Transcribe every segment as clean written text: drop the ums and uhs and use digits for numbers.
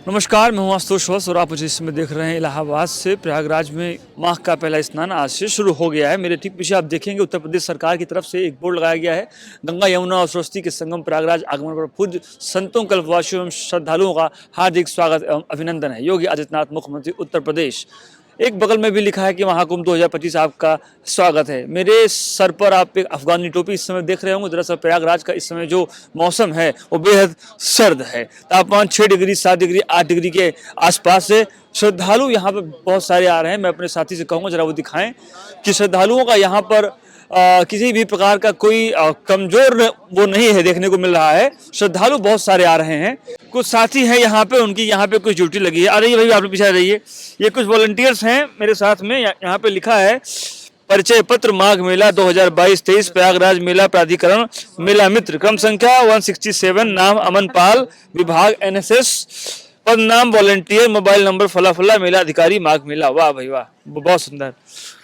नमस्कार, मैं हूं आशुतोष वत्स और आप मुझे इसमें देख रहे हैं इलाहाबाद से। प्रयागराज में माघ का पहला स्नान आज से शुरू हो गया है। मेरे ठीक पीछे आप देखेंगे उत्तर प्रदेश सरकार की तरफ से एक बोर्ड लगाया गया है। गंगा यमुना और सरस्वती के संगम प्रयागराज आगमन पर पूज्य संतों, कल्पवासियों एवं श्रद्धालुओं का हार्दिक स्वागत एवं अभिनंदन है। योगी आदित्यनाथ, मुख्यमंत्री उत्तर प्रदेश। एक बगल में भी लिखा है कि महाकुंभ 2025 आपका स्वागत है। मेरे सर पर आप एक अफगानी टोपी इस समय देख रहे होंगे। दरअसल प्रयागराज का इस समय जो मौसम है वो बेहद सर्द है। तापमान 6 डिग्री, 7 डिग्री, 8 डिग्री के आसपास है। श्रद्धालु यहाँ पर बहुत सारे आ रहे हैं। मैं अपने साथी से कहूँगा जरा वो दिखाएं कि श्रद्धालुओं का यहाँ पर किसी भी प्रकार का कोई कमजोर वो नहीं है, देखने को मिल रहा है। श्रद्धालु बहुत सारे आ रहे हैं। कुछ साथी हैं यहाँ पे, उनकी यहाँ पे कुछ ड्यूटी लगी है। आ रही है भाई, आप लोग पीछे रहिए। ये कुछ वॉलंटियर्स हैं मेरे साथ में। यहाँ पे लिखा है परिचय पत्र, माघ मेला 2022-23 प्रयागराज मेला प्राधिकरण, मेला मित्र, क्रम संख्या 167, नाम अमन पाल, विभाग NSS, पद नाम वॉलंटियर, मोबाइल नंबर फला फला, मेला अधिकारी, माघ मेला। वाह भाई वाह, बहुत सुंदर।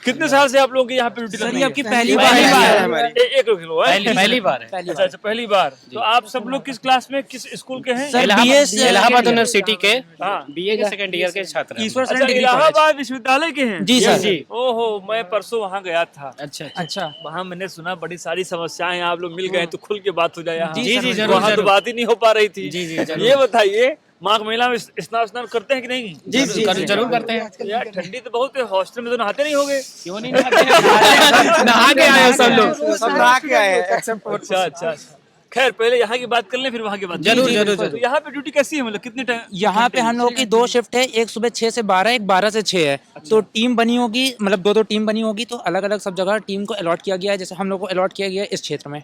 कितने साल से आप लोगों की यहाँ पे ड्यूटी लगी है? आपकी पहली बार है हमारी। एक किलो है? पहली बार है। अच्छा, पहली बार। तो आप सब लोग किस क्लास में, किस स्कूल के हैं? इलाहाबाद यूनिवर्सिटी के हाँ। बीए के सेकंड ईयर के छात्र हैं। अच्छा, इलाहाबाद विश्वविद्यालय के हैं? जी सर जी। ओहो, मैं परसों वहाँ गया था। अच्छा वहाँ मैंने सुना बड़ी सारी समस्याएं हैं। आप लोग मिल गए तो खुल के बात हो जाए यहाँ। जी, जी, जरूर, वहाँ तो जरूर। बात ही नहीं हो पा रही थी। जी, जी, जरूर। ये बताइए, माघ मेला में स्नान करते हैं कि नहीं? जी जरूर करते हैं। यार ठंडी तो बहुत है, हॉस्टल में तो नहाते नहीं होगे? क्यों नहीं नहा के आए सब लोग। सब नहा के आए हैं एक्सेप्ट अच्छा। खैर, पहले यहाँ की बात कर लें, फिर वहाँ की बात। जरूर। तो यहाँ पे ड्यूटी कैसी है, मतलब कितने टाइम? यहाँ पे हम लोगों की 2 शिफ्ट है, एक सुबह 6 से 12, एक 12 से 6 है। तो टीम बनी होगी, मतलब 2-2 टीम बनी होगी। तो अलग अलग सब जगह टीम को अलॉट किया गया है। जैसे हम लोग को अलॉट किया गया है इस क्षेत्र में,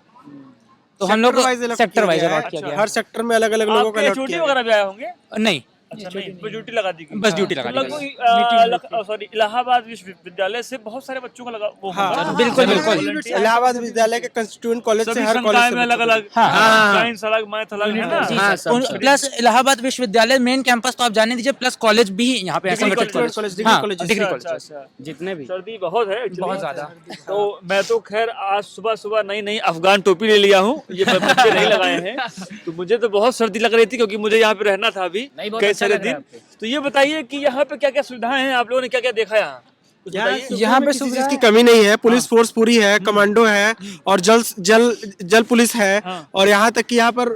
तो हम लोग सेक्टर वाइज अलॉट किया गया है। हर सेक्टर में अलग अलग लोगों को अलॉट छुट्टी किया वगैरह भी आए होंगे? नहीं, अच्छा, नहीं, बस ड्यूटी लगा दी गई। बस ड्यूटी लगा दी गई। सॉरी, इलाहाबाद विश्वविद्यालय से बहुत सारे बच्चों का लगा वो हाँ, होगा। बिल्कुल। इलाहाबाद विद्यालय के कंस्टिट्यूएंट कॉलेज से, सभी हर कॉलेज संकाय से में अलग अलग, साइंस अलग, मैथ अलग, है ना? प्लस इलाहाबाद विश्वविद्यालय मेन कैंपस तो आप जाने दीजिए, प्लस कॉलेज भी यहाँ पे संगठित कॉलेज, डिग्री हाँ, कॉलेज। डिग्री अच्छा, कॉलेज। अच्छा। जितने भी सर्दी बहुत है actually। बहुत ज्यादा। तो मैं तो खैर आज सुबह नई अफगान टोपी ले लिया हूँ। ये बच्चे नहीं लगाए हैं। तो मुझे तो बहुत सर्दी लग रही थी, क्योंकि मुझे यहाँ पे रहना था अभी कई सारे दिन। तो ये बताइए कि यहाँ पे क्या क्या सुविधाएं हैं, आप लोगों ने क्या क्या देखा यहाँ? यहाँ पे किसी चीज की कमी नहीं है। पुलिस फोर्स पूरी है, कमांडो है और जल पुलिस है। और यहाँ तक कि यहाँ पर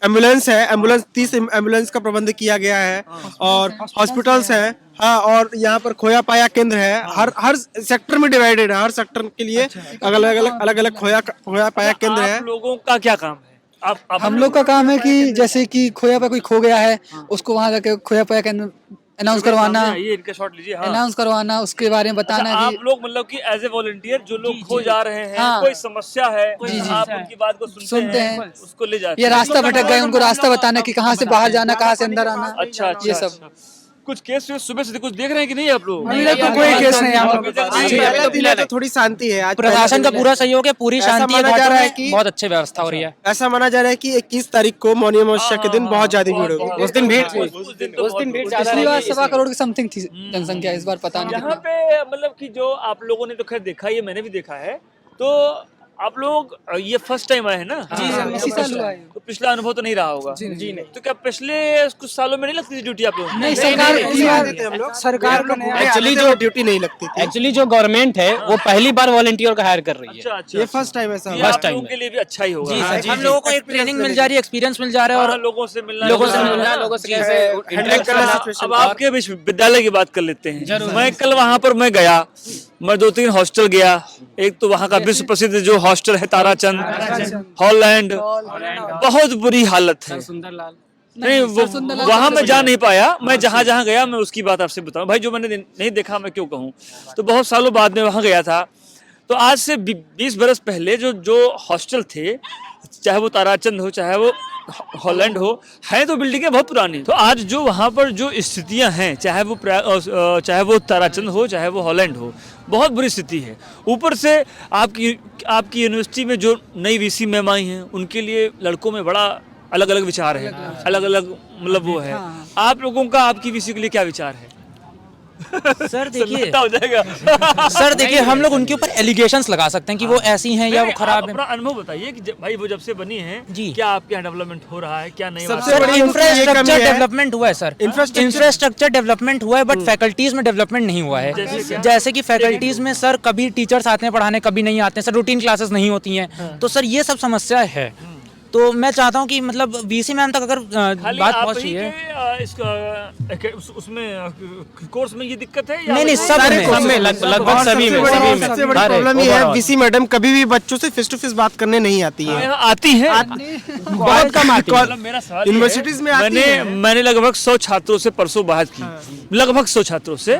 एम्बुलेंस है। 30 एम्बुलेंस का प्रबंध किया गया है। और हॉस्पिटल्स है। हाँ, और यहाँ पर खोया पाया केंद्र है। हर सेक्टर में डिवाइडेड है। हर सेक्टर के लिए अलग अलग खोया पाया केंद्र है। आप लोगों का क्या काम है? आप हम लोग का काम है कि जैसे कि खोया पाया कोई खो गया है, उसको वहां जाके खोया पाया के अनाउंस करवाना, ये इनका शॉट लीजिए। हाँ। अनाउंस करवाना, उसके बारे में बताना अच्छा, कि आप लोग मतलब कि एज ए वॉलंटियर जो लोग खो जा रहे हैं, हाँ। कोई समस्या है, जी। आप उनकी बात को सुनते हैं, उसको ले जाते ये हैं। रास्ता भटक गए, उनको रास्ता बताना कि कहाँ से बाहर जाना, कहाँ से अंदर आना। अच्छा, ये सब। कुछ केस सुबह से कुछ देख रहे हैं कि नहीं आप लोग? अभी तक तो कोई केस नहीं है। पहला दिन है तो थोड़ी शांति है। आज प्रशासन का पूरा सहयोग है, पूरी ऐसा शांति है माना जा घाटों रहा है में, कि- बहुत अच्छी व्यवस्था हो रही है। ऐसा माना जा रहा है कि 21 तारीख को मौनी अमावस्या के दिन बहुत ज्यादा भीड़ होगी। उस दिन भीड़ उस दिन भीड़ पिछली बार 1.25 करोड़ की समथिंग थी जनसंख्या, इस बार पता नहीं यहाँ कितना। पे मतलब कि जो आप लोगों ने तो खैर देखा, ये मैंने भी देखा है। तो आप लोग ये फर्स्ट टाइम आए हैं ना? जी सर, इसी साल हुआ है। तो पिछला अनुभव तो नहीं रहा होगा। जी नहीं। तो क्या पिछले कुछ सालों में नहीं लगती थी ड्यूटी आप लोग? नहीं, सरकार का नया एक्चुअली जो ड्यूटी नहीं लगती थी। एक्चुअली जो गवर्नमेंट है वो पहली बार वॉलंटियर का हायर कर रही है। अच्छा अच्छा, ये फर्स्ट टाइम ऐसा ये हुआ। आप लोगों के लिए भी अच्छा ही होगा। हम लोगों को एक ट्रेनिंग मिल जा रही है, एक्सपीरियंस मिल जा रहा है, और और लोगों से मिलना, लोगों से मिलना, लोगों से कैसे हैंडल करना सिचुएशन। अब आपके विश्वविद्यालय की बात कर लेते हैं। मैं कल वहां पर मैं गया, मैं 2-3 हॉस्टल गया। एक तो वहां का विश्व प्रसिद्ध जो हॉस्टल है ताराचंद, हॉलैंड, बहुत बुरी हालत है। नहीं, वहां मैं जा नहीं पाया। मैं जहां गया मैं उसकी बात आपसे बताऊं भाई, जो मैंने नहीं देखा मैं क्यों कहूं। तो बहुत सालों बाद में वहां गया था। तो आज से 20 बरस पहले जो हॉस्टल थे, चाहे वो ताराचंद हो, चाहे वो हॉलैंड हो, हैं तो बिल्डिंगें बहुत पुरानी। तो आज जो वहाँ पर जो स्थितियाँ हैं, चाहे वो ताराचंद हो, चाहे वो हॉलैंड हो, बहुत बुरी स्थिति है। ऊपर से आपकी यूनिवर्सिटी में जो नई वीसी मैम आई हैं, उनके लिए लड़कों में बड़ा अलग अलग विचार है, अलग अलग मतलब वो है। आप लोगों का आपकी वीसी के लिए क्या विचार है? सर देखिए सन्नाटा हो जाएगा। सर देखिए हम लोग उनके ऊपर एलिगेशंस लगा सकते हैं कि वो ऐसी हैं या वो नहीं, खराब आप हैं। अपना अनुभव बताइए कि भाई वो जब से बनी है जी। क्या आपके यहाँ डेवलपमेंट हो रहा है, क्या नहीं हो सबसे रहा है? बड़ी उनकी ये इंफ्रास्ट्रक्चर कमी है। डेवलपमेंट हुआ है सर, इंफ्रास्ट्रक्चर डेवलपमेंट हुआ है, बट फैकल्टीज में डेवलपमेंट नहीं हुआ है। जैसे कि फैकल्टीज में सर कभी टीचर्स आते हैं पढ़ाने, कभी नहीं आते हैं सर, रूटीन क्लासेस नहीं होती हैं, तो सर ये सब समस्या है। तो मैं चाहता हूँ कि मतलब वीसी मैम तक अगर खाली बात आप पहुँच ही रही है। के उसमें कोर्स में ये दिक्कत है या नहीं नहीं सब सारे में कोर्सेज में, लगभग सभी में, सबसे बड़ी प्रॉब्लम ये है वीसी मैडम कभी भी बच्चों से फेस टू फेस बात करने नहीं आती है। यहाँ आती है? बहुत कम आती है। मतलब मेरा सवाल ये है, यूनिवर्सिटीज में आती है। मैंने लगभग 100 छात्रों से परसों बात की, लगभग 100 छात्रों से।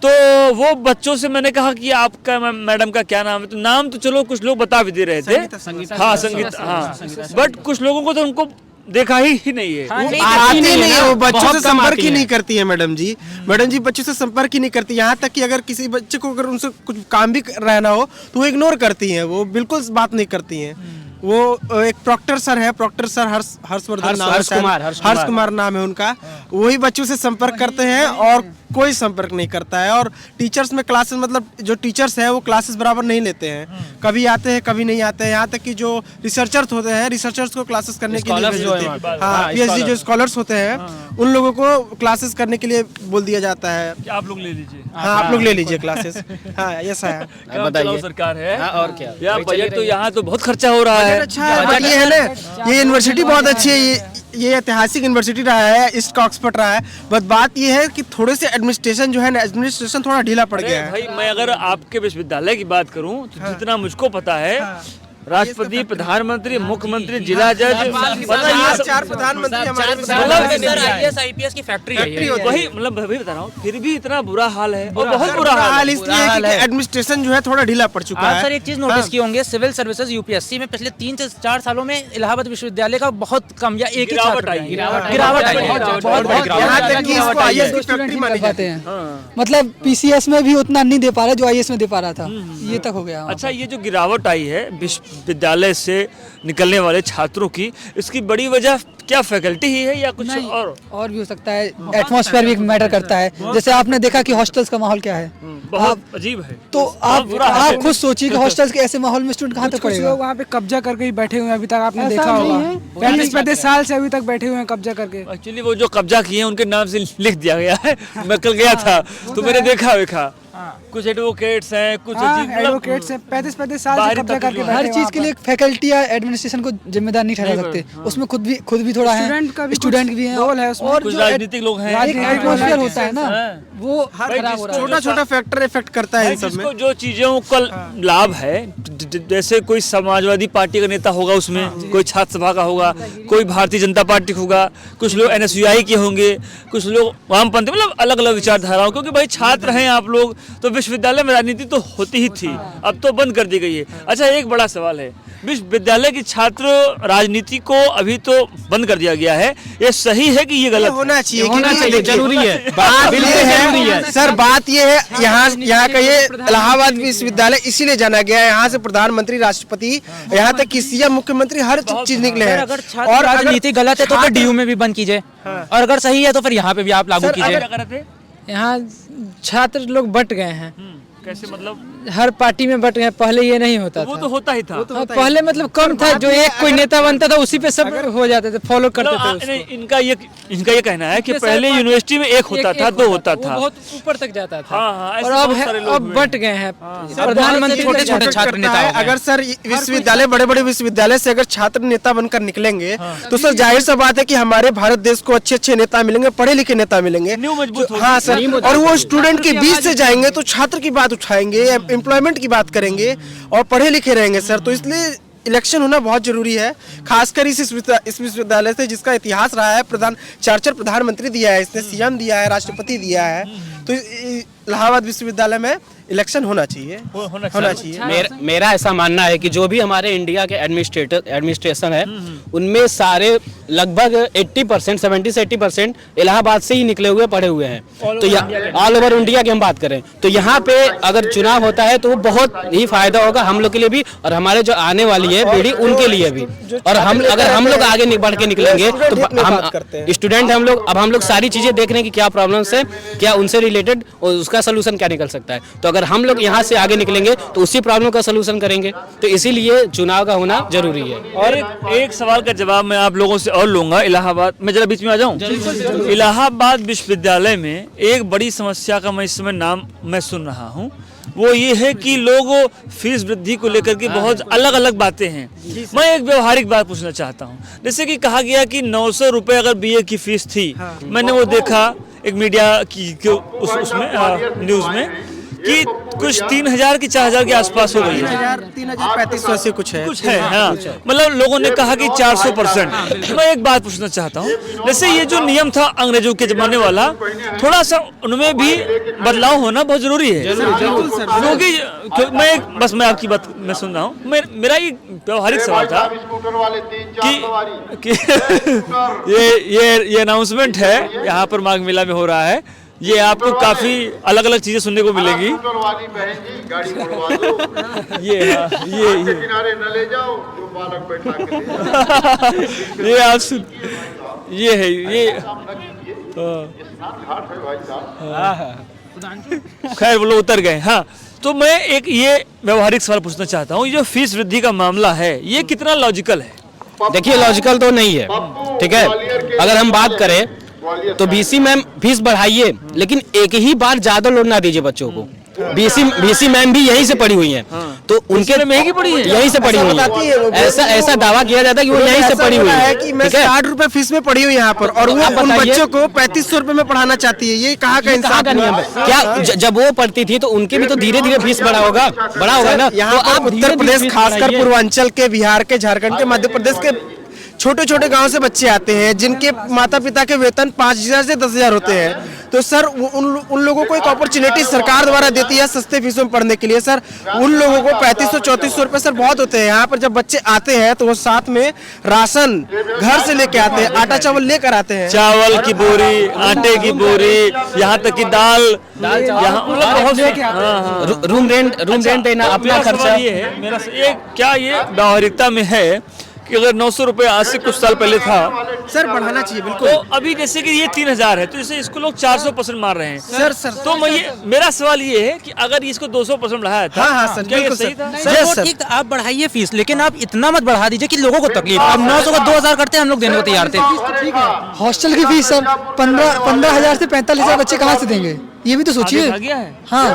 तो वो बच्चों से मैंने कहा कि आपका मैडम का क्या नाम है, तो नाम तो चलो कुछ लोग बता भी दे रहे थे, हाँ संगीत, हाँ, बट कुछ लोगों को तो उनको देखा ही नहीं है। आती नहीं है, वो बच्चों से संपर्क ही नहीं करती है मैडम जी। मैडम जी बच्चों से संपर्क ही नहीं करती, यहाँ तक कि अगर किसी बच्चे को अगर उनसे कुछ काम भी रहना हो तो वो इग्नोर करती हैं, वो बिल्कुल बात नहीं करती हैं। वो एक प्रॉक्टर सर है, प्रॉक्टर सर हर्षवर्धन नाम है, हर्ष कुमार नाम है उनका, वही बच्चों से संपर्क करते हैं और कोई संपर्क नहीं करता है। और टीचर्स में क्लासेस, मतलब जो टीचर्स हैं वो क्लासेस बराबर नहीं लेते हैं, कभी आते हैं कभी नहीं आते हैं। यहाँ तक कि जो रिसर्चर्स होते हैं, रिसर्चर्स को क्लासेस करने के लिए भेज देते हैं। हाँ, पीएचडी जो स्कॉलर्स होते हैं उन लोगों को क्लासेस करने के लिए बोल दिया जाता है, आप लोग ले लीजिए। हाँ आप लोग ले लीजिए क्लासेस। हाँ ऐसा है। बताइए सरकार है और क्या यार, बजट तो यहाँ तो बहुत खर्चा हो रहा है। अच्छा है, बट ये है ना, ये यूनिवर्सिटी बहुत अच्छी है, ये ऐतिहासिक यूनिवर्सिटी रहा है, ईस्ट का ऑक्सफोर्ड रहा है। बट बात ये है कि थोड़े से एडमिनिस्ट्रेशन जो है ना, एडमिनिस्ट्रेशन थोड़ा ढीला पड़ गया है। भाई मैं अगर आपके विश्वविद्यालय की बात करूं तो जितना मुझको पता है, राष्ट्रपति, प्रधानमंत्री, मुख्यमंत्री, जिला जज, चार प्रधानमंत्री हमारे IAS IPS की फैक्ट्री है। वही मतलब वही बता रहा हूँ, फिर भी इतना बुरा हाल है और बहुत बुरा हाल है। इसलिए है कि एडमिनिस्ट्रेशन जो है थोड़ा ढीला पड़ चुका आप है। सर एक चीज नोटिस किए होंगे, सिविल सर्विसेज यूपीएससी में पिछले 3 से 4 सालों में इलाहाबाद विश्वविद्यालय का बहुत कम या एक ही छात्र आई है। गिरावट आई है, बहुत बड़ी गिरावट। यहाँ तक कि इसको IAS की स्टूडेंट फैक्ट्री नहीं मानी कर जाती पाते है। हैं, मतलब पीसीएस में भी उतना नहीं दे पा रहा जो आईएएस में दे पा रहा था, ये तक हो गया। अच्छा, ये जो गिरावट आई है विश्वविद्यालय से निकलने वाले छात्रों की, इसकी बड़ी वजह क्या फैकल्टी ही है या कुछ और भी हो सकता है, एटमॉस्फेयर भी मैटर करता है। जैसे आपने देखा कि हॉस्टल्स का माहौल क्या है, बहुत अजीब है। तो आप खुद सोचिए कि हॉस्टल्स के ऐसे माहौल में स्टूडेंट कहाँ तक पढ़ेगा। वहाँ पे कब्जा करके ही बैठे हुए हैं अभी तक, आपने देखा होगा 35 साल से अभी तक बैठे हुए हैं कब्जा करके। एक्चुअली वो जो कब्जा किए हैं उनके नाम से लिख दिया गया है। मैं कल गया था तो मैंने देखा कुछ एडवोकेट्स हैं, कुछ एडवोकेट्स हैं, 35 साल से कब्जा करके बैठे हर हैं चीज वहाँ के लिए फैकल्टी या एडमिनिस्ट्रेशन को जिम्मेदार नहीं ठहरा सकते, उसमें खुद भी थोड़ा है, स्टूडेंट का भी स्टूडेंट भी है रोल है उसमें। और कुछ जो राजनीतिक लोग हैं। एक एटमॉस्फेयर होता है ना, वो खराब हो रहा है। छोटा छोटा फैक्टर इफेक्ट करता है इन सब में। जिसको जो चीजों का लाभ है, जैसे कोई समाजवादी पार्टी का नेता होगा, उसमें कोई छात्र सभा का होगा, कोई भारतीय जनता पार्टी का होगा, कुछ लोग NSUI के होंगे, कुछ लोग वामपंथी, मतलब अलग अलग विचारधाराओं, क्योंकि भाई छात्र हैं आप लोग, तो विश्वविद्यालय में राजनीति तो होती ही थी, अब तो बंद कर दी गई है। अच्छा, एक बड़ा सवाल है, विश्वविद्यालय की छात्र राजनीति को अभी तो बंद कर दिया गया है, ये सही है कि ये गलत? होना चाहिए, होना चाहिए, जरूरी है। बात ये है सर, बात ये है, यहाँ का ये इलाहाबाद विश्वविद्यालय इसीलिए जाना गया है, यहाँ से प्रधानमंत्री, राष्ट्रपति, यहाँ तक कि सीएम, मुख्यमंत्री, हर चीज निकले हैं। अगर छात्र राजनीति गलत है तो फिर DU में भी बंद कीजिए, और अगर सही है तो फिर यहाँ पे भी आप लागू कीजिए। यहाँ छात्र लोग बट गए हैं, कैसे मतलब? हर पार्टी में बट गए, पहले ये नहीं होता वो था। तो होता ही था। पहले मतलब कम था, जो एक कोई नेता बनता था उसी पे सब हो जाते थे, फॉलो करते थे उसको। नहीं, इनका ये कहना है कि पहले यूनिवर्सिटी में एक होता था, दो होता वो था। बहुत ऊपर तक जाता था। हाँ, ऐसे और बहुत सारे लोग अब हुए बट गए हैं। प्रधानमंत्री छोटे-छोटे छात्र नेता हो गए। अगर सर विश्वविद्यालय, बड़े बड़े विश्वविद्यालय से अगर छात्र नेता बनकर निकलेंगे तो सर जाहिर सा बात है कि हमारे भारत देश को अच्छे अच्छे नेता मिलेंगे, पढ़े लिखे नेता मिलेंगे। मजबूत होगी। हाँ सर, और वो स्टूडेंट के बीच से जाएंगे तो छात्र की बात उठाएंगे, एम्प्लॉयमेंट की बात करेंगे और पढ़े लिखे रहेंगे सर। तो इसलिए इलेक्शन होना बहुत जरूरी है, खासकर इस विश्वविद्यालय से जिसका इतिहास रहा है। चार प्रधानमंत्री दिया है इसने, CM दिया है, राष्ट्रपति दिया है। तो इलाहाबाद विश्वविद्यालय में इलेक्शन होना चाहिए, होना चाहिए। मेरा ऐसा मानना है कि जो भी हमारे इंडिया के एडमिनिस्ट्रेशन है उनमें सारे लगभग 80% 70 से 80% इलाहाबाद से ही निकले हुए पढ़े हुए हैं। तो ऑल ओवर इंडिया की हम बात करें तो यहाँ पे अगर चुनाव होता है तो वो बहुत ही फायदा होगा हम लोग के लिए भी और हमारे जो आने वाली है पीढ़ी उनके लिए भी। और अगर हम लोग आगे बढ़ के निकलेंगे तो हम स्टूडेंट हम लोग, अब हम लोग सारी चीजें देख रहे हैं कि क्या प्रॉब्लम्स है, क्या उनसे रिलेटेड और उसका सोल्यूशन क्या निकल सकता है। तो अगर हम लोग यहाँ से आगे निकलेंगे तो उसी प्रॉब्लम का सोल्यूशन करेंगे। तो इसीलिए चुनाव का होना जरूरी है। और एक सवाल का जवाब मैं आप लोगों से और लूंगा। इलाहाबाद में जरा बीच में आ जाऊं। इलाहाबाद विश्वविद्यालय में एक बड़ी समस्या का मैं इस समय नाम मैं सुन रहा हूं, वो ये है कि लोग फीस वृद्धि को लेकर के बहुत अलग अलग बातें हैं। मैं एक व्यवहारिक बात पूछना चाहता हूं। जैसे कि कहा गया कि 900 रुपए अगर बीए की फीस थी, मैंने वो देखा एक मीडिया की उसमें न्यूज में कि कुछ 3000 की 4000 के आसपास हो गई है। 3500 से कुछ है हाँ। मतलब लोगों ने कहा कि 400%। मैं एक बात पूछना चाहता हूँ, जैसे ये जो नियम था अंग्रेजों के जमाने वाला, थोड़ा सा उनमें भी बदलाव होना बहुत जरूरी है। क्योंकि मैं आपकी बात मैं सुन रहा हूँ। मेरा ये व्यवहारिक सवाल था कि ये अनाउंसमेंट है यहाँ पर माघ मेला में हो रहा है, ये आपको काफी अलग अलग चीजें सुनने को मिलेंगी। ये किनारे न ले जाओ जो बालक बैठा के ये आप सुन, ये है ये घाट है भाई साहब। खैर वो लोग उतर गए। हाँ, तो मैं एक ये व्यवहारिक सवाल पूछना चाहता हूँ, ये जो फीस वृद्धि का मामला है ये कितना लॉजिकल है? देखिए लॉजिकल तो नहीं है, ठीक है। अगर हम बात करें तो बीसी मैम फीस बढ़ाइए लेकिन एक ही बार ज्यादा लोड ना दीजिए बच्चों को। बीसी मैम भी यहीं से पढ़ी हुई हैं, तो उनके महंगी पड़ी है, यहीं से पढ़ी हुई है। ऐसा दावा किया जाता है कि वो यहीं से पढ़ी हुई है कि मैं 60 रुपए फीस में पढ़ी हुई यहाँ पर और वो उन बच्चों को 3500 रुपए में पढ़ाना चाहती है। ये कहाँ का इंसाफ का नियम है? क्या जब वो पढ़ती थी तो उनके भी तो धीरे धीरे फीस बढ़ा होगा ना। यहाँ आप उत्तर प्रदेश खासकर पूर्वांचल के, बिहार के, झारखंड के, मध्य प्रदेश के छोटे छोटे गांव से बच्चे आते हैं जिनके माता पिता के वेतन 5000 से 10,000 होते हैं। तो सर उन लोगों को एक अपॉर्चुनिटी सरकार द्वारा देती है सस्ते फीसों में पढ़ने के लिए। सर उन लोगों को 3500-3400 रुपए सर बहुत होते हैं। यहाँ पर जब बच्चे आते हैं तो वो साथ में राशन घर से लेके आते हैं, आटा चावल लेकर आते हैं, चावल की बोरी, आटे की बोरी, यहाँ तक कि दाल यहाँ बहुत रूम रेंट देना, अपना खर्चा। ये है मेरा क्या ये व्यावहारिकता में है कि अगर 900 रुपए आज से कुछ साल पहले था, सर बढ़ाना चाहिए बिल्कुल। तो अभी जैसे कि ये 3000 है तो जैसे इसको लोग 400% मार रहे हैं। सर तो मैं ये मेरा सवाल ये है कि अगर इसको 200% बढ़ाया था, हाँ सर, क्या ये बिल्कुल सही था? सर वो ठीक, आप बढ़ाइए फीस लेकिन आप इतना मत बढ़ा दीजिए कि लोगों को तकलीफ। अब 900 का 2000 करते हैं हम लोग देने को तैयार थे। हॉस्टल की फीस सर 15,000 से 45,000 बच्चे कहाँ से देंगे? ये भी तो सोचिए। हाँ,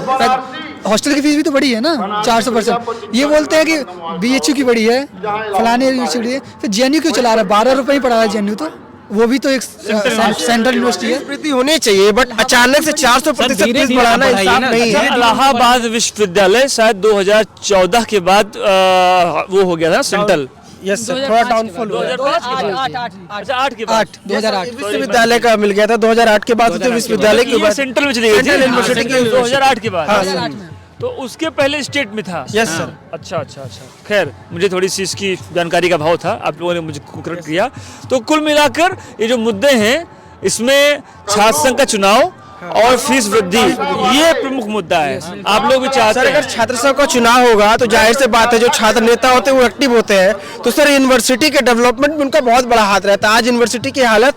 हॉस्टल की फीस भी तो बड़ी है ना 400%। ये बोलते हैं कि बीएचयू की बड़ी है, फलाने यूनिवर्सिटी है, फिर जेएनयू क्यों चला रहा है? 12 रुपए ही पड़ा है जेएनयू, तो वो भी तो एक सेंट्रल यूनिवर्सिटी है। वृद्धि होनी चाहिए बट अचानक से 400% फीस बढ़ाना इंसाफ नहीं है। इलाहाबाद विश्वविद्यालय शायद 2014 के बाद वो हो गया था सेंट्रल। यस सर, थोड़ा डाउनफॉल हुआ है। 2008 के बाद 2008 विश्वविद्यालय का मिल गया था 2008 के बाद। विश्वविद्यालय की सेंट्रल में चली गई थी यूनिवर्सिटी के 2008 के बाद। हाँ, तो उसके पहले स्टेट में था। Yes sir. अच्छा। खैर मुझे थोड़ी सी इसकी जानकारी का अभाव था, आप लोगों ने मुझे करेक्ट किया। तो कुल मिलाकर ये जो मुद्दे हैं इसमें छात्र संघ का चुनाव और फीस वृद्धि ये प्रमुख मुद्दा है। आप लोग भी चाहते हैं अगर छात्र संघ का चुनाव होगा तो जाहिर से बात है जो छात्र नेता होते हैं वो एक्टिव होते हैं, तो सर यूनिवर्सिटी के डेवलपमेंट में उनका बहुत बड़ा हाथ रहता है। आज यूनिवर्सिटी की हालत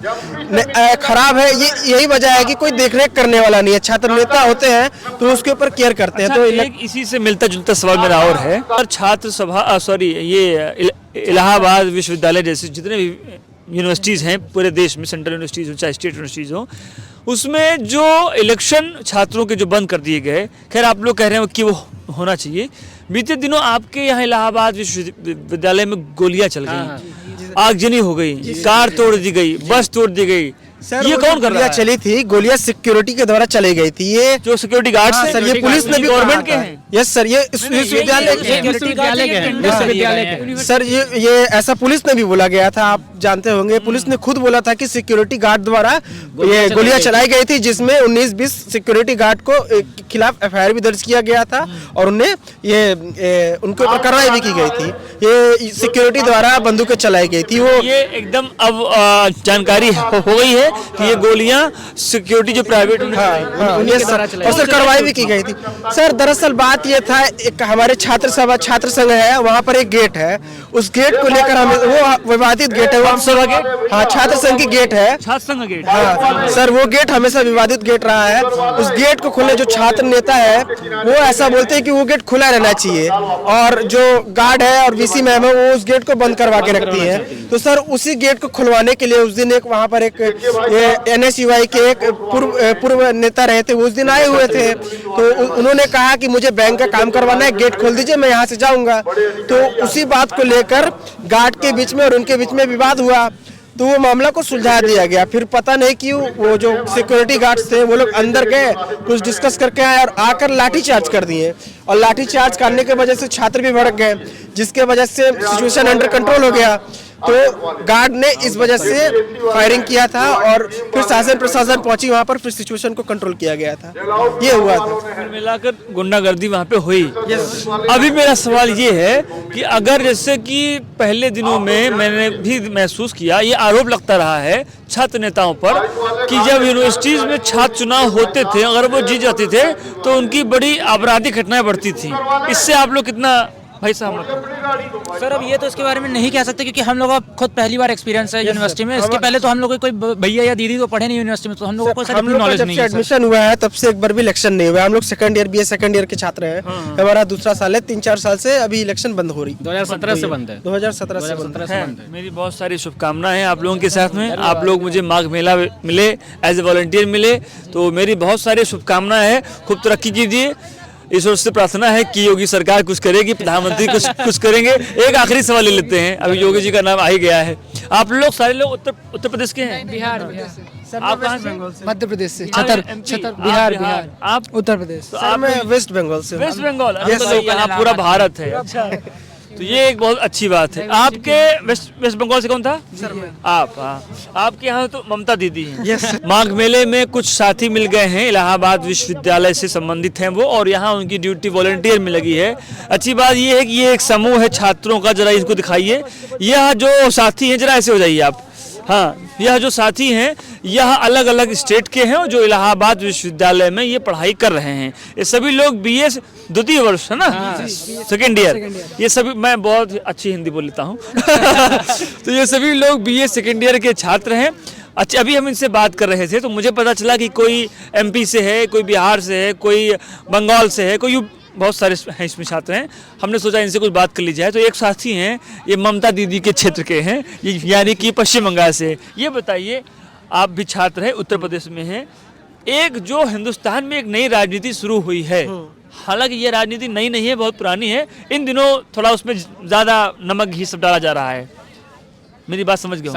खराब है, ये यही वजह है कि कोई देखरेख करने वाला नहीं है। छात्र नेता होते हैं तो उसके ऊपर केयर करते हैं। तो एक इसी से मिलता जुलता सवाल मेरा और है, और छात्र सभा ये इलाहाबाद विश्वविद्यालय जैसे जितने भी यूनिवर्सिटीज़ हैं पूरे देश में, सेंट्रल यूनिवर्सिटीज़ हो चाहे स्टेट यूनिवर्सिटीज़ हो, उसमें जो इलेक्शन छात्रों के जो बंद कर दिए गए, खैर आप लोग कह रहे हैं कि वो होना चाहिए। बीते दिनों आपके यहाँ इलाहाबाद विश्वविद्यालय में गोलियां चल गई आगजनी हो गई, कार तोड़ दी गई, बस तोड़ दी गई, ये कौन कर रहा है? चली थी गोलियां सिक्योरिटी के द्वारा चली गई थी। ये जो सिक्योरिटी गार्ड हाँ, सर, ये पुलिस ने भी गवर्नमेंट के हैं। यस सर, ये विश्वविद्यालय सर, ये ऐसा पुलिस ने भी बोला गया था, आप जानते होंगे। पुलिस ने खुद बोला था कि सिक्योरिटी गार्ड द्वारा ये गोलियां चलाई गई थी, जिसमें 19-20 सिक्योरिटी गार्ड को खिलाफ FIR भी दर्ज किया गया था और उन्हें उनके ऊपर कार्रवाई भी की गई थी। ये सिक्योरिटी द्वारा बंदूकें चलाई गई थी। वो ये एकदम अब जानकारी हो गई है कि ये गोलियां सिक्योरिटी जो प्राइवेट और सर कार्रवाई भी की गई थी। सर दरअसल बात ये था, एक हमारे छात्र संघ है, वहाँ पर एक गेट है, उस गेट को लेकर हमें, वो विवादित गेट है, वो सभा गेट, हाँ छात्र संघ की गेट है, छात्र संघ गेट। हाँ सर, वो गेट हमेशा विवादित गेट रहा है। उस गेट को खोलने जो छात्र नेता है वो ऐसा बोलते हैं कि वो गेट खुला रहना चाहिए, और जो गार्ड है और VC मैम है वो उस गेट को बंद करवा के रखती है। तो सर उसी गेट को खुलवाने के लिए उस दिन एक वहाँ पर एक NSUI के एक पूर्व नेता रहे थे, उस दिन आए हुए थे। तो उन्होंने कहा कि मुझे बैंक का काम करवाना है, गेट खोल दीजिए, मैं यहाँ से जाऊंगा। तो उसी बात को लेकर गार्ड के बीच में और उनके बीच में विवाद हुआ, तो वो मामला को सुलझा दिया गया। फिर पता नहीं क्यों वो जो सिक्योरिटी गार्ड्स थे वो लोग अंदर गए, कुछ डिस्कस करके आए और आकर लाठी चार्ज कर दिए, और लाठी चार्ज करने की वजह से छात्र भी भड़क गए, जिसके वजह से सिचुएशन अंडर कंट्रोल हो गया। तो गार्ड ने इस वजह से फायरिंग किया था और फिर शासन प्रशासन पहुंची वहां पर, फिर सिचुएशन को कंट्रोल किया गया था। ये हुआ था, मिलाकर गुंडागर्दी वहाँ पे हुई। अभी मेरा सवाल ये है कि अगर जैसे कि पहले दिनों में मैंने भी महसूस किया, ये आरोप लगता रहा है छात्र नेताओं पर कि जब यूनिवर्सिटीज में छात्र चुनाव होते थे, अगर वो जीत जाते थे तो उनकी बड़ी आपराधिक घटनाएं बढ़ती थी। इससे आप लोग कितना भाई साहब? सर अब ये तो इसके बारे में नहीं कह सकते, क्योंकि हम लोग का खुद पहली बार एक्सपीरियंस है यूनिवर्सिटी में। इसके पहले तो हम लोग कोई भैया या दीदी तो पढ़े नहीं यूनिवर्सिटी में, तो हम लोगों को सर नॉलेज नहीं है। एडमिशन हुआ है तब से एक बार भी इलेक्शन नहीं हुआ। हम लोग second year BA second year के छात्र हैं, हमारा दूसरा साल है, 3-4 साल से अभी इलेक्शन बंद हो रही। 2017 से बंद है। 2017 से बंद है। मेरी बहुत सारी शुभकामनाएं आप लोगों के साथ में। आप लोग मुझे माघ मेला मिले, एज ए वॉलंटियर मिले, तो मेरी बहुत सारी शुभकामनाएं हैं। खूब तरक्की कीजिए, ईश्वर से प्रार्थना है कि योगी सरकार कुछ करेगी, प्रधानमंत्री कुछ करेंगे। एक आखिरी सवाल ले लेते हैं, अभी योगी जी का नाम आ ही गया है। आप लोग सारे लोग उत्तर प्रदेश के हैं? बिहार आप कहाँ से? मध्य प्रदेश से, बिहार। आप उत्तर प्रदेश। तो आप मैं वेस्ट बंगाल से। वेस्ट बंगाल, यहाँ पूरा भारत है। अच्छा, तो ये एक बहुत अच्छी बात है। आपके वेस्ट बंगाल से कौन था? सर मैं। आप, हाँ, आपके यहाँ तो ममता दीदी हैं। माघ मेले में कुछ साथी मिल गए हैं, इलाहाबाद विश्वविद्यालय से संबंधित हैं वो, और यहाँ उनकी ड्यूटी वॉलंटियर में लगी है। अच्छी बात ये है कि ये एक समूह है छात्रों का, जरा इसको दिखाइए। यह जो साथी हैं, जरा ऐसे हो जाइए आप। हाँ, यह जो साथी हैं यह अलग अलग स्टेट के हैं और जो इलाहाबाद विश्वविद्यालय में ये पढ़ाई कर रहे हैं। ये सभी लोग BA द्वितीय वर्ष है ना, सेकेंड ईयर। ये सभी, मैं बहुत अच्छी हिंदी बोल लेता हूँ तो ये सभी लोग BA सेकेंड ईयर के छात्र हैं। अच्छा, अभी हम इनसे बात कर रहे थे तो मुझे पता चला कि कोई MP से है, कोई बिहार से है, कोई बंगाल से है, कोई बहुत सारे हैं इसमें छात्र हैं। हमने सोचा इनसे कुछ बात कर ली जाए। तो एक साथी हैं, ये ममता दीदी के क्षेत्र के हैं, यानी कि पश्चिम बंगाल से। ये बताइए, आप भी छात्र हैं, उत्तर प्रदेश में हैं, एक जो हिंदुस्तान में एक नई राजनीति शुरू हुई है, हालांकि ये राजनीति नई नहीं है, बहुत पुरानी है, इन दिनों थोड़ा उसमें ज़्यादा नमक घी सब डाला जा रहा है। मेरी बात समझ गए?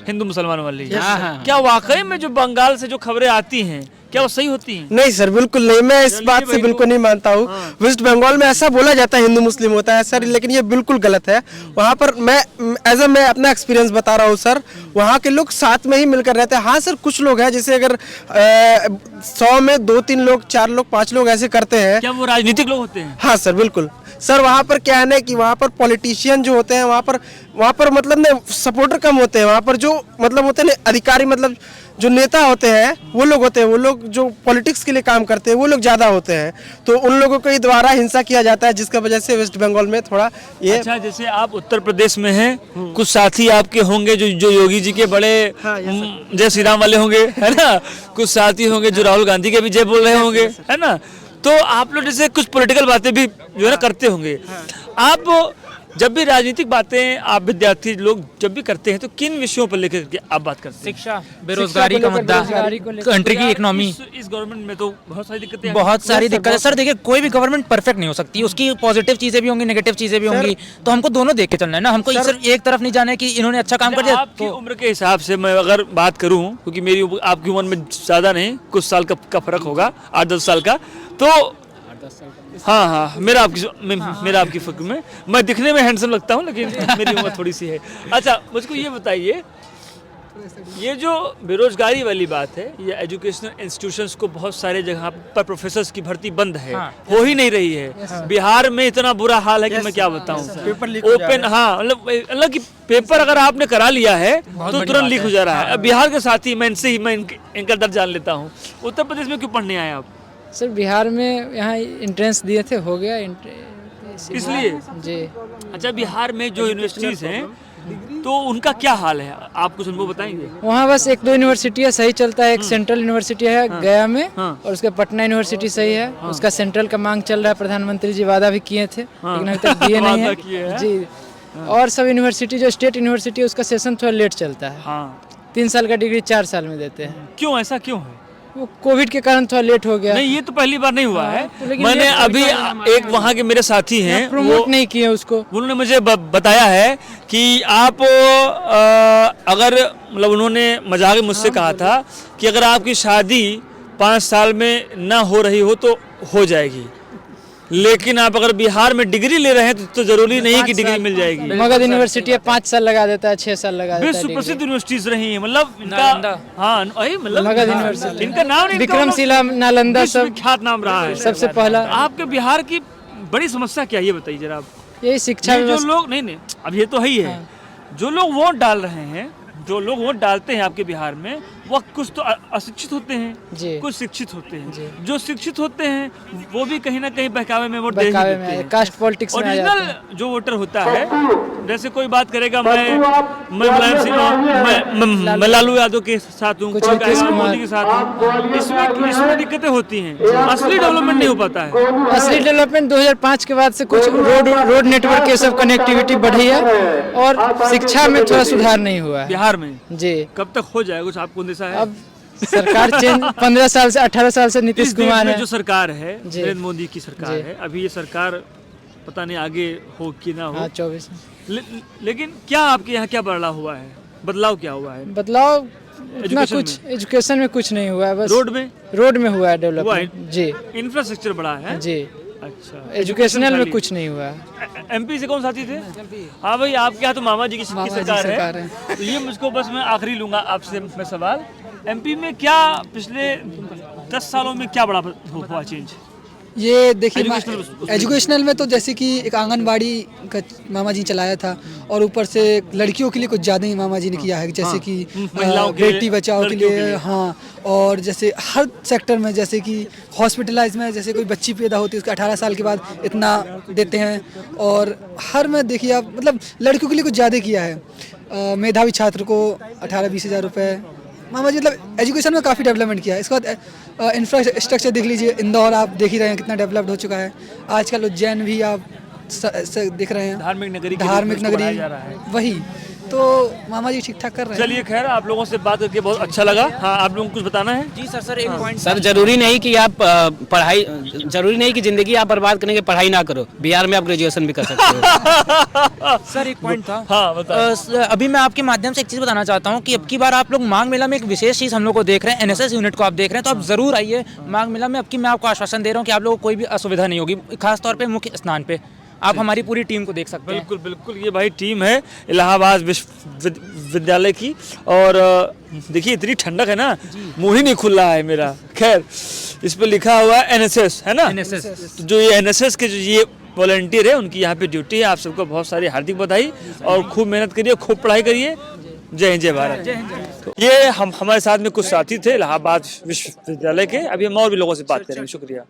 हिंदू मुसलमान वाली। क्या वाकई में जो बंगाल से जो खबरें आती हैं क्या वो सही होती हैं? नहीं सर, बिल्कुल नहीं। मैं इस बात से बिल्कुल नहीं मानता हूँ। वेस्ट बंगाल में ऐसा बोला जाता है हिंदू मुस्लिम होता है सर, लेकिन ये बिल्कुल गलत है। वहाँ पर मैं अपना एक्सपीरियंस बता रहा हूँ सर, वहाँ के लोग साथ में ही मिलकर रहते हैं। हाँ सर, कुछ लोग हैं जैसे अगर 100 में 2-3 लोग, 4 लोग, 5 लोग ऐसे करते हैं। क्या वो राजनीतिक लोग होते हैं? हाँ सर, बिल्कुल सर। वहाँ पर क्या है ना कि वहाँ पर पॉलिटिशियन जो होते हैं, वहाँ पर मतलब ना सपोर्टर कम होते हैं। वहाँ पर जो मतलब होते हैं ना अधिकारी, मतलब जो नेता होते हैं वो लोग होते हैं, वो लोग जो पॉलिटिक्स के लिए काम करते हैं वो लोग ज़्यादा होते हैं। तो उन लोगों के द्वारा हिंसा किया जाता है, जिसका वजह से वेस्ट बंगाल में थोड़ा ये। अच्छा, जैसे आप उत्तर प्रदेश में हैं, कुछ साथी आपके होंगे जो योगी जी के बड़े जय श्री राम वाले होंगे, है ना? कुछ साथी होंगे जो राहुल गांधी के भी जय बोल रहे होंगे, है ना? तो आप लोग जैसे कुछ पॉलिटिकल बातें भी जो है ना करते होंगे। आप जब भी राजनीतिक बातें आप विद्यार्थी लोग जब भी करते हैं तो किन विषयों पर लेकर के आप बात करते हैं? शिक्षा, बेरोजगारी का मुद्दा, कंट्री की इकोनॉमी। इस गवर्नमेंट में तो बहुत सारी दिक्कतें हैं। बहुत सारी दिक्कत है सर। देखिए, कोई भी गवर्नमेंट परफेक्ट नहीं हो सकती, उसकी पॉजिटिव चीजें भी होंगी, नेगेटिव चीजें भी होंगी, तो हमको दोनों देख के चलना है ना। हमको सिर्फ एक तरफ नहीं जाना है कि इन्होंने अच्छा काम कर दिया। आपकी उम्र के हिसाब से मैं अगर बात करूं, क्योंकि मेरी आपकी उम्र में ज्यादा नहीं, कुछ साल का फर्क होगा, 8-10 साल का, तो हाँ, मेरा आपकी फिक्र में, मैं दिखने में हैंडसम लगता हूँ लेकिन मेरी उम्र थोड़ी सी है। अच्छा, मुझको ये बताइए, ये जो बेरोजगारी वाली बात है, ये एजुकेशनल इंस्टीट्यूशंस को बहुत सारे जगह पर प्रोफेसर्स की भर्ती बंद है, हो ही नहीं रही है। बिहार में इतना बुरा हाल है कि मैं क्या बताऊं। ओपन, हाँ, मतलब कि पेपर अगर आपने करा लिया है तो तुरंत लीक हो जा रहा है। अब बिहार के साथ ही मैं इनका दर्द जान लेता हूँ। उत्तर प्रदेश में क्यों पढ़ने आए आप? सर बिहार में यहाँ एंट्रेंस दिए थे, हो गया इसलिए जी। अच्छा, बिहार में जो यूनिवर्सिटीज हैं तो उनका क्या हाल है, आप कुछ अनुभव बताएंगे? वहाँ बस 1-2 यूनिवर्सिटी है सही चलता है। एक सेंट्रल यूनिवर्सिटी है गया में, और उसके पटना यूनिवर्सिटी सही है। उसका सेंट्रल का मांग चल रहा है, प्रधानमंत्री जी वादा भी किए थे लेकिन अभी तक दिए नहीं है जी। और सब यूनिवर्सिटी, जो स्टेट यूनिवर्सिटी है उसका सेशन थोड़ा लेट चलता है। 3 साल का डिग्री 4 साल में देते हैं। क्यों, ऐसा क्यों है? वो कोविड के कारण थोड़ा लेट हो गया। नहीं, ये तो पहली बार नहीं हुआ है। मैंने अभी एक वहाँ के मेरे साथी हैं, प्रमोट नहीं किए उसको। उन्होंने मुझे बताया है कि आप अगर, मतलब उन्होंने मजाक में मुझसे कहा था कि अगर आपकी शादी 5 साल में ना हो रही हो तो हो जाएगी, लेकिन आप अगर बिहार में डिग्री ले रहे हैं तो जरूरी नहीं कि डिग्री मिल जाएगी। मगध यूनिवर्सिटी है 5 साल लगा देता है, 6 साल लगा देता है। विश्व प्रसिद्ध यूनिवर्सिटीज रही हैं, मतलब इनका, हाँ, मतलब मगध यूनिवर्सिटी, इनका नाम विक्रमशिला, नालंदा, सब ख्यात नाम रहा है सबसे पहला। आपके बिहार की बड़ी समस्या क्या है, ये बताइए जरा आप। यही शिक्षा जो लोग, नहीं, अब ये तो है ही है, जो लोग वोट डाल रहे हैं, जो लोग वोट डालते हैं आपके बिहार में, वो कुछ तो अशिक्षित होते हैं, कुछ शिक्षित होते हैं। जो शिक्षित होते हैं वो भी कहीं ना कहीं बहकावे में वोट दे देते हैं। कास्ट पॉलिटिक्स में आ जाते हैं। ओरिजिनल जो वोटर होता है, जैसे कोई बात करेगा, मैं मुलायम सिंह, मैं लालू यादव के साथ हूँ, मोदी के साथ हूँ, इसमें दिक्कतें होती हैं। असली डेवलपमेंट नहीं हो पाता है। असली डेवलपमेंट 2005 के बाद से कुछ रोड नेटवर्क ये सब कनेक्टिविटी बढ़ी है, और शिक्षा में थोड़ा सुधार नहीं हुआ है बिहार में जी। कब तक हो जाएगा कुछ आपको अंदेशा है? अब सरकार चेंज 15 साल से 18 साल से नीतीश कुमार है, जो सरकार है, नरेंद्र मोदी की सरकार है। अभी ये सरकार पता नहीं आगे हो कि ना हो। 24 लेकिन क्या आपके यहाँ क्या बदलाव हुआ है? बदलाव क्या हुआ है? बदलाव इतना कुछ एजुकेशन में कुछ नहीं हुआ है, बस रोड में हुआ है डेवलपमेंट जी। इंफ्रास्ट्रक्चर बढ़ा है जी। अच्छा, एजुकेशनल में कुछ नहीं हुआ है। एमपी से कौन साथी थे? हाँ भाई, आपके यहाँ तो मामा जी की सरकार है। तो ये मुझको बस मैं आखिरी लूंगा आपसे मैं सवाल, एमपी में क्या पिछले 10 सालों में क्या बड़ा हुआ चेंज? ये देखिए, एजुकेशनल में तो जैसे कि एक आंगनबाड़ी का मामा जी चलाया था, और ऊपर से लड़कियों के लिए कुछ ज़्यादा ही मामा जी ने किया है, जैसे कि बेटी बचाओ के लिए, हाँ। और जैसे हर सेक्टर में, जैसे कि हॉस्पिटलाइज में, जैसे कोई बच्ची पैदा होती है उसके 18 साल के बाद इतना देते हैं, और हर में देखिए आप, मतलब लड़कियों के लिए कुछ ज़्यादा किया है। मेधावी छात्र को 18-20 हज़ार रुपये मामा जी, मतलब एजुकेशन में काफ़ी डेवलपमेंट किया है। इसके बाद इंफ्रास्ट्रक्चर देख लीजिए, इंदौर आप देख ही रहे हैं कितना डेवलप्ड हो चुका है। आजकल उज्जैन भी आप देख रहे हैं, धार्मिक नगरी वही। तो मामा जी ठीक ठाक कर रहे हैं। चलिए, खैर, आप लोगों से बात करके बहुत अच्छा लगा। हाँ, आप लोगों को कुछ बताना है? जी सर, एक पॉइंट। सर, जरूरी नहीं कि आप जरूरी नहीं कि जिंदगी आप बर्बाद करने के पढ़ाई ना करो, बिहार में आप ग्रेजुएशन भी कर सकते हो। सर, एक पॉइंट था। हाँ, बताओ। अभी मैं आपके माध्यम से एक चीज बताना चाहता हूँ कि अब की बार आप लोग माघ मेला में एक विशेष चीज हम लोग को देख रहे हैं, एनएसएस यूनिट को आप देख रहे हैं, तो आप जरूर आइए माघ मेला में। अब की मैं आपको आश्वासन दे रहा हूँ कि आप लोगों को कोई भी असुविधा नहीं होगी, खासतौर पर मुख्य स्नान पे आप हमारी पूरी टीम को देख सकते हैं। बिल्कुल बिल्कुल, ये भाई टीम है इलाहाबाद विश्वविद्यालय की, और देखिए इतनी ठंडक है ना, मुंह ही नहीं खुल रहा है मेरा। खैर, इस पे लिखा हुआ है एनएसएस, है ना? एनएसएस, तो जो ये एनएसएस के जो ये वॉलंटियर है, उनकी यहाँ पे ड्यूटी है। आप सबको बहुत सारी हार्दिक बधाई, और खूब मेहनत करिए, खूब पढ़ाई करिए। जय हिंद, जय भारत। तो ये हमारे साथ में कुछ साथी थे इलाहाबाद विश्वविद्यालय के। अभी हम और भी लोगों से बात करेंगे। शुक्रिया।